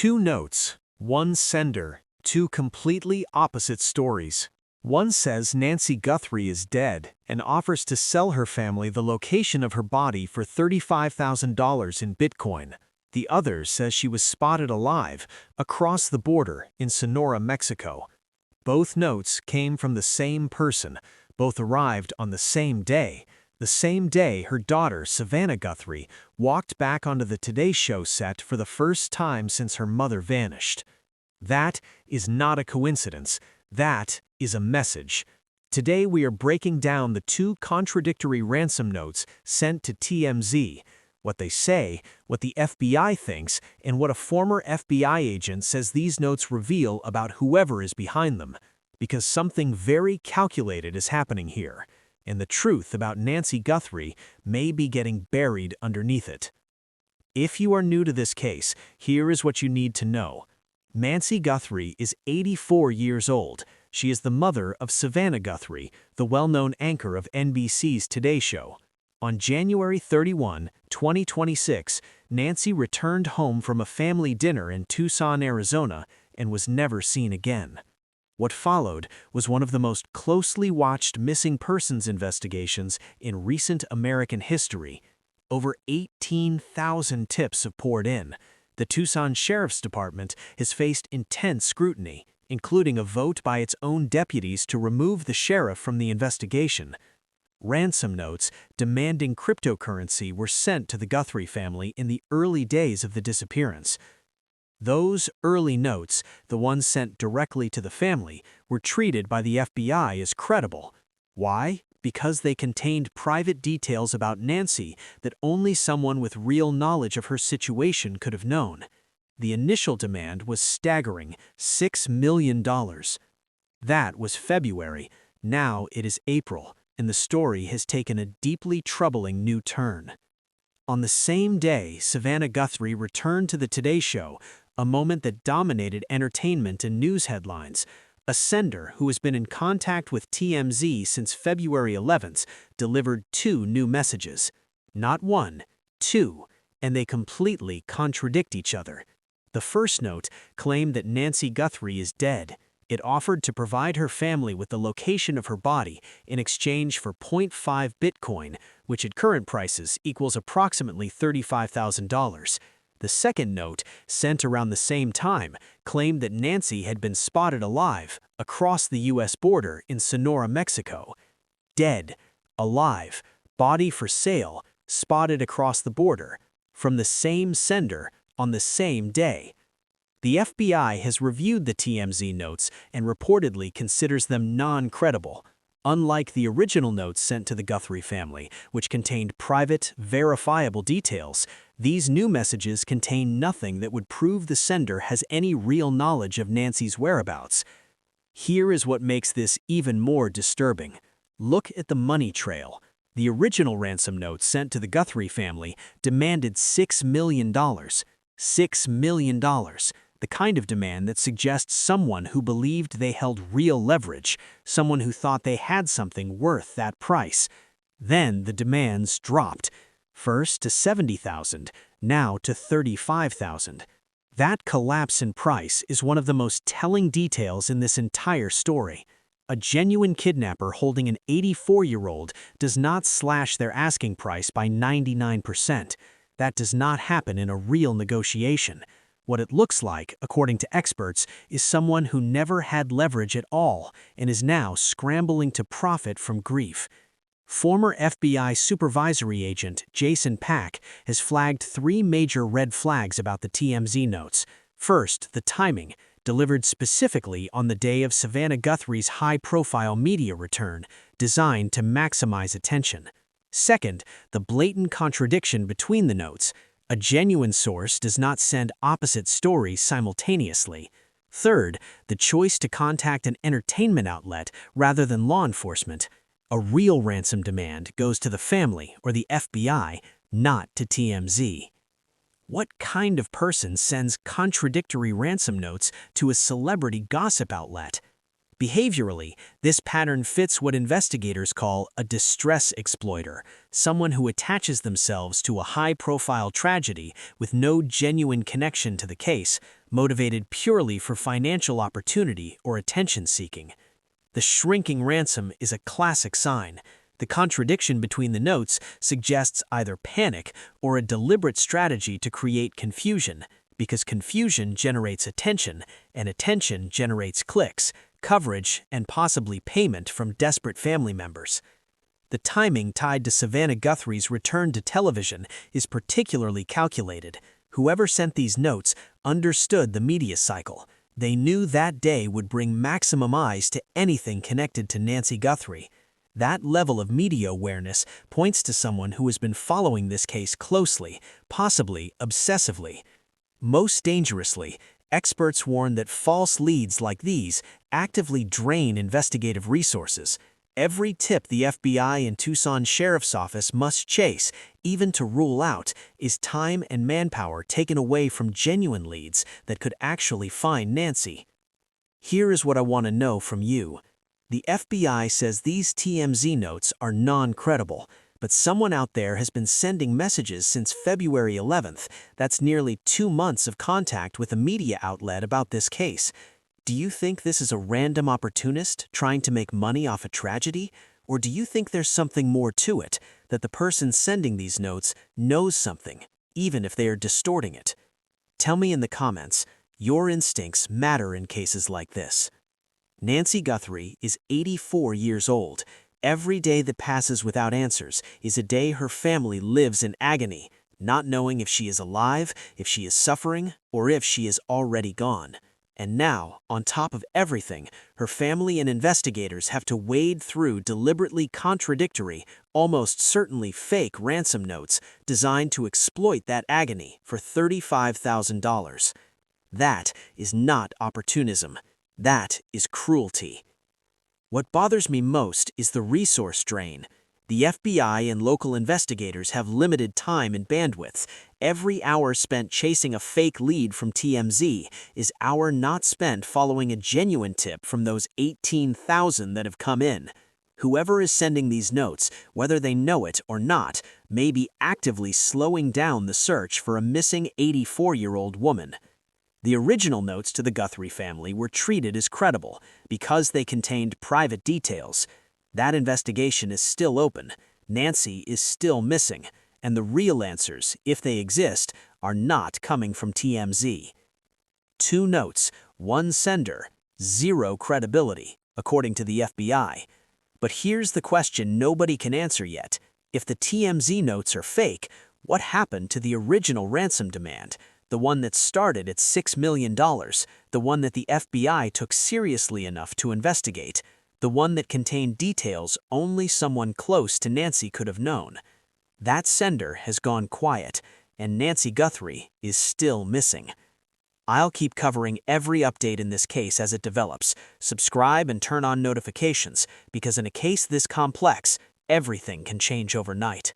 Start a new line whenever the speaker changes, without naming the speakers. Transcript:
Two notes, one sender, two completely opposite stories. One says Nancy Guthrie is dead and offers to sell her family the location of her body for $35,000 in Bitcoin. The other says she was spotted alive across the border in Sonora, Mexico. Both notes came from the same person. Both arrived on the same day her daughter, Savannah Guthrie, walked back onto the Today Show set for the first time since her mother vanished. That is not a coincidence. That is a message. Today we are breaking down the two contradictory ransom notes sent to TMZ, what they say, what the FBI thinks, and what a former FBI agent says these notes reveal about whoever is behind them. Because something very calculated is happening here, and the truth about Nancy Guthrie may be getting buried underneath it. If you are new to this case, here is what you need to know. Nancy Guthrie is 84 years old. She is the mother of Savannah Guthrie, the well-known anchor of NBC's Today Show. On January 31, 2026, Nancy returned home from a family dinner in Tucson, Arizona, and was never seen again. What followed was one of the most closely watched missing persons investigations in recent American history. Over 18,000 tips have poured in. The Tucson Sheriff's Department has faced intense scrutiny, including a vote by its own deputies to remove the sheriff from the investigation. Ransom notes demanding cryptocurrency were sent to the Guthrie family in the early days of the disappearance. Those early notes, the ones sent directly to the family, were treated by the FBI as credible. Why? Because they contained private details about Nancy that only someone with real knowledge of her situation could have known. The initial demand was staggering, $6 million. That was February. Now it is April, and the story has taken a deeply troubling new turn. On the same day, Savannah Guthrie returned to the Today Show, a moment that dominated entertainment and news headlines. A sender who has been in contact with TMZ since February 11th delivered two new messages. Not one, two, and they completely contradict each other. The first note claimed that Nancy Guthrie is dead. It offered to provide her family with the location of her body in exchange for 0.5 Bitcoin, which at current prices equals approximately $35,000. The second note, sent around the same time, claimed that Nancy had been spotted alive across the U.S. border in Sonora, Mexico. Dead, alive, body for sale, spotted across the border, from the same sender on the same day. The FBI has reviewed the TMZ notes and reportedly considers them non-credible. Unlike the original notes sent to the Guthrie family, which contained private, verifiable details, these new messages contain nothing that would prove the sender has any real knowledge of Nancy's whereabouts. Here is what makes this even more disturbing. Look at the money trail. The original ransom notes sent to the Guthrie family demanded $6 million. $6 million. The kind of demand that suggests someone who believed they held real leverage, someone who thought they had something worth that price. Then the demands dropped, first to $70,000, now to $35,000. That collapse in price is one of the most telling details in this entire story. A genuine kidnapper holding an 84-year-old does not slash their asking price by 99%. That does not happen in a real negotiation. What it looks like, according to experts, is someone who never had leverage at all and is now scrambling to profit from grief. Former FBI supervisory agent Jason Pack has flagged three major red flags about the TMZ notes. First, the timing, delivered specifically on the day of Savannah Guthrie's high-profile media return, designed to maximize attention. Second, the blatant contradiction between the notes. A genuine source does not send opposite stories simultaneously. Third, the choice to contact an entertainment outlet rather than law enforcement. A real ransom demand goes to the family or the FBI, not to TMZ. What kind of person sends contradictory ransom notes to a celebrity gossip outlet? Behaviorally, this pattern fits what investigators call a distress exploiter, someone who attaches themselves to a high-profile tragedy with no genuine connection to the case, motivated purely for financial opportunity or attention-seeking. The shrinking ransom is a classic sign. The contradiction between the notes suggests either panic or a deliberate strategy to create confusion, because confusion generates attention, and attention generates clicks, coverage, and possibly payment from desperate family members. The timing tied to Savannah Guthrie's return to television is particularly calculated. Whoever sent these notes understood the media cycle. They knew that day would bring maximum eyes to anything connected to Nancy Guthrie. That level of media awareness points to someone who has been following this case closely, possibly obsessively. Most dangerously, experts warn that false leads like these actively drain investigative resources. Every tip the FBI and Tucson Sheriff's Office must chase, even to rule out, is time and manpower taken away from genuine leads that could actually find Nancy. Here is what I want to know from you. The FBI says these TMZ notes are non-credible, but someone out there has been sending messages since February 11th. That's nearly 2 months of contact with a media outlet about this case. Do you think this is a random opportunist trying to make money off a tragedy? Or do you think there's something more to it, that the person sending these notes knows something, even if they are distorting it? Tell me in the comments. Your instincts matter in cases like this. Nancy Guthrie is 84 years old. Every day that passes without answers is a day her family lives in agony, not knowing if she is alive, if she is suffering, or if she is already gone. And now, on top of everything, her family and investigators have to wade through deliberately contradictory, almost certainly fake ransom notes designed to exploit that agony for $35,000. That is not opportunism. That is cruelty. What bothers me most is the resource drain. The FBI and local investigators have limited time and bandwidth. Every hour spent chasing a fake lead from TMZ is hour not spent following a genuine tip from those 18,000 that have come in. Whoever is sending these notes, whether they know it or not, may be actively slowing down the search for a missing 84-year-old woman. The original notes to the Guthrie family were treated as credible because they contained private details. That investigation is still open, Nancy is still missing, and the real answers, if they exist, are not coming from TMZ. 2 notes, 1 sender, 0 credibility, according to the FBI. But here's the question nobody can answer yet. If the TMZ notes are fake, what happened to the original ransom demand? The one that started at $6 million, the one that the FBI took seriously enough to investigate, the one that contained details only someone close to Nancy could have known. That sender has gone quiet, and Nancy Guthrie is still missing. I'll keep covering every update in this case as it develops. Subscribe and turn on notifications, because in a case this complex, everything can change overnight.